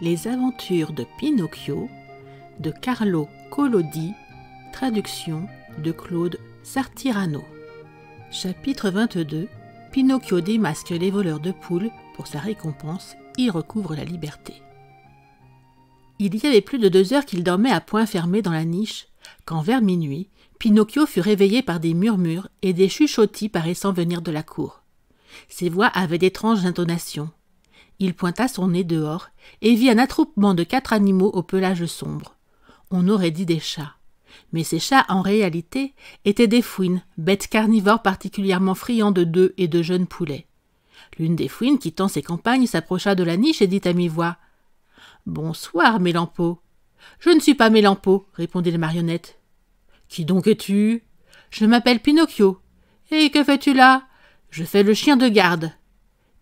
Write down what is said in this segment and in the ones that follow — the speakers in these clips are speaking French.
Les aventures de Pinocchio de Carlo Collodi, traduction de Claude Sartirano. Chapitre 22. Pinocchio démasque les voleurs de poules. Pour sa récompense, il recouvre la liberté. Il y avait plus de 2 heures qu'il dormait à poing fermé dans la niche, quand vers minuit, Pinocchio fut réveillé par des murmures et des chuchotis paraissant venir de la cour. Ces voix avaient d'étranges intonations. Il pointa son nez dehors et vit un attroupement de 4 animaux au pelage sombre. On aurait dit des chats. Mais ces chats, en réalité, étaient des fouines, bêtes carnivores particulièrement friands de d'œufs et de jeunes poulets. L'une des fouines, quittant ses campagnes, s'approcha de la niche et dit à mi-voix « Bonsoir, Mélampo. »« Je ne suis pas Mélampo, » répondit la marionnette. « Qui donc es-tu ?»« Je m'appelle Pinocchio. »« Et que fais-tu là ?»« Je fais le chien de garde. »«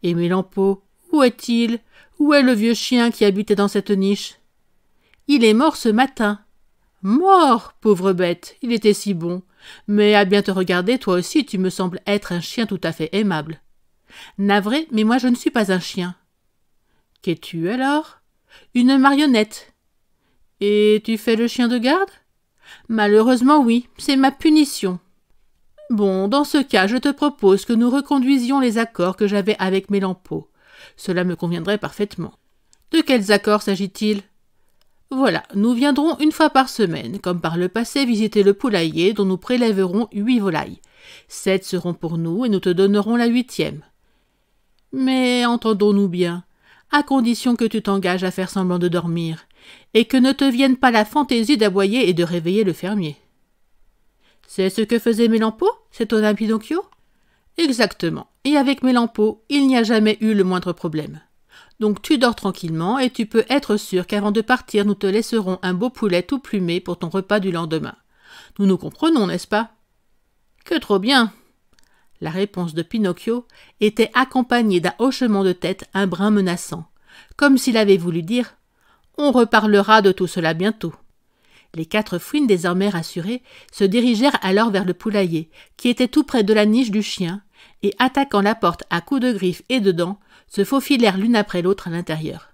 Et Mélampo, où est-il? Où est le vieux chien qui habitait dans cette niche ?»« Il est mort ce matin. »« Mort, pauvre bête, il était si bon. Mais à bien te regarder, toi aussi, tu me sembles être un chien tout à fait aimable. »« Navré, mais moi je ne suis pas un chien. »« Qu'es-tu alors ? » ?»« Une marionnette. »« Et tu fais le chien de garde ? » ?»« Malheureusement oui, c'est ma punition. »« Bon, dans ce cas, je te propose que nous reconduisions les accords que j'avais avec Mélampo. Cela me conviendrait parfaitement. »« De quels accords s'agit-il ? » ?»« Voilà, nous viendrons 1 fois par semaine, comme par le passé, visiter le poulailler dont nous prélèverons 8 volailles. 7 seront pour nous et nous te donnerons la 8e. Mais entendons-nous bien, à condition que tu t'engages à faire semblant de dormir, et que ne te vienne pas la fantaisie d'aboyer et de réveiller le fermier. »« C'est ce que faisait Mélampo ? S'étonna Pinocchio. »« Exactement, et avec Mélampo, il n'y a jamais eu le moindre problème. Donc tu dors tranquillement et tu peux être sûr qu'avant de partir, nous te laisserons un beau poulet tout plumé pour ton repas du lendemain. Nous nous comprenons, n'est-ce pas ? » ?»« Que trop bien !» La réponse de Pinocchio était accompagnée d'un hochement de tête un brin menaçant, comme s'il avait voulu dire « On reparlera de tout cela bientôt ». Les 4 fouines, désormais rassurées, se dirigèrent alors vers le poulailler, qui était tout près de la niche du chien, et attaquant la porte à coups de griffes et de dents, se faufilèrent l'une après l'autre à l'intérieur.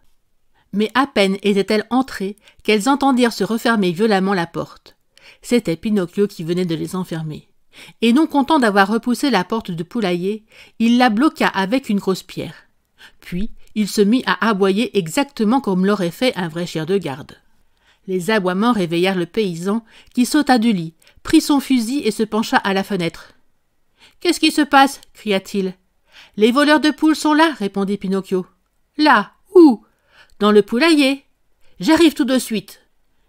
Mais à peine étaient-elles entrées qu'elles entendirent se refermer violemment la porte. C'était Pinocchio qui venait de les enfermer. Et non content d'avoir repoussé la porte du poulailler, il la bloqua avec une grosse pierre. Puis il se mit à aboyer exactement comme l'aurait fait un vrai chien de garde. Les aboiements réveillèrent le paysan qui sauta du lit, prit son fusil et se pencha à la fenêtre. « Qu'est-ce qui se passe » cria-t-il. « Les voleurs de poules sont là » répondit Pinocchio. « Là, où ?»« Dans le poulailler. »« J'arrive tout de suite. »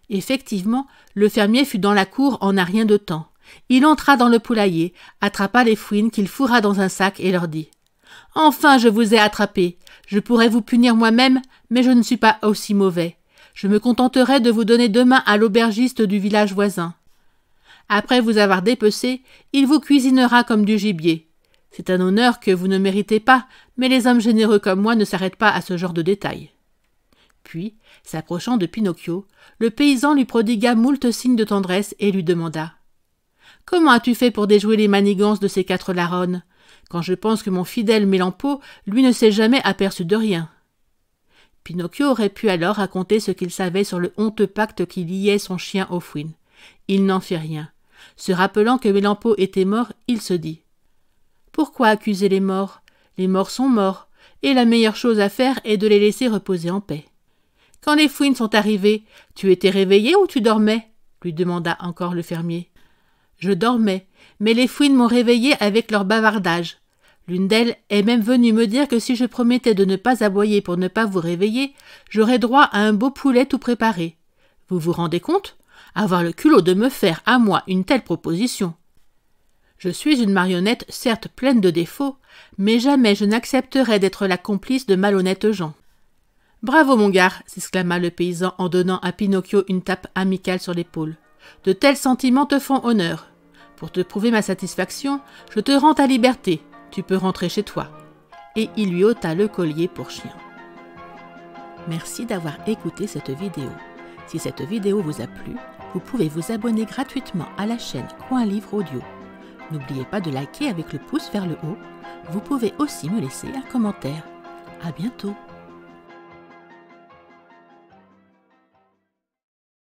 Effectivement, le fermier fut dans la cour en un rien de temps. Il entra dans le poulailler, attrapa les fouines qu'il fourra dans un sac et leur dit « Enfin, je vous ai attrapés. Je pourrais vous punir moi-même, mais je ne suis pas aussi mauvais. Je me contenterai de vous donner demain à l'aubergiste du village voisin. Après vous avoir dépecé, il vous cuisinera comme du gibier. C'est un honneur que vous ne méritez pas, mais les hommes généreux comme moi ne s'arrêtent pas à ce genre de détails. » Puis, s'approchant de Pinocchio, le paysan lui prodigua moult signes de tendresse et lui demanda « Comment as-tu fait pour déjouer les manigances de ces 4 larronnes, quand je pense que mon fidèle Mélampo, lui, ne s'est jamais aperçu de rien ?» Pinocchio aurait pu alors raconter ce qu'il savait sur le honteux pacte qui liait son chien aux fouines. Il n'en fit rien. Se rappelant que Mélampo était mort, il se dit « Pourquoi accuser les morts ? Les morts sont morts, et la meilleure chose à faire est de les laisser reposer en paix. » « Quand les fouines sont arrivées, tu étais réveillé ou tu dormais ?» lui demanda encore le fermier. « Je dormais, mais les fouines m'ont réveillé avec leur bavardage. L'une d'elles est même venue me dire que si je promettais de ne pas aboyer pour ne pas vous réveiller, j'aurais droit à un beau poulet tout préparé. Vous vous rendez compte ? Avoir le culot de me faire, à moi, une telle proposition. Je suis une marionnette certes pleine de défauts, mais jamais je n'accepterai d'être la complice de malhonnêtes gens. »« Bravo, mon gars !» s'exclama le paysan en donnant à Pinocchio une tape amicale sur l'épaule. « De tels sentiments te font honneur. Pour te prouver ma satisfaction, je te rends ta liberté. Tu peux rentrer chez toi. » Et il lui ôta le collier pour chien. Merci d'avoir écouté cette vidéo. Si cette vidéo vous a plu, vous pouvez vous abonner gratuitement à la chaîne Coin Livre Audio. N'oubliez pas de liker avec le pouce vers le haut. Vous pouvez aussi me laisser un commentaire. À bientôt.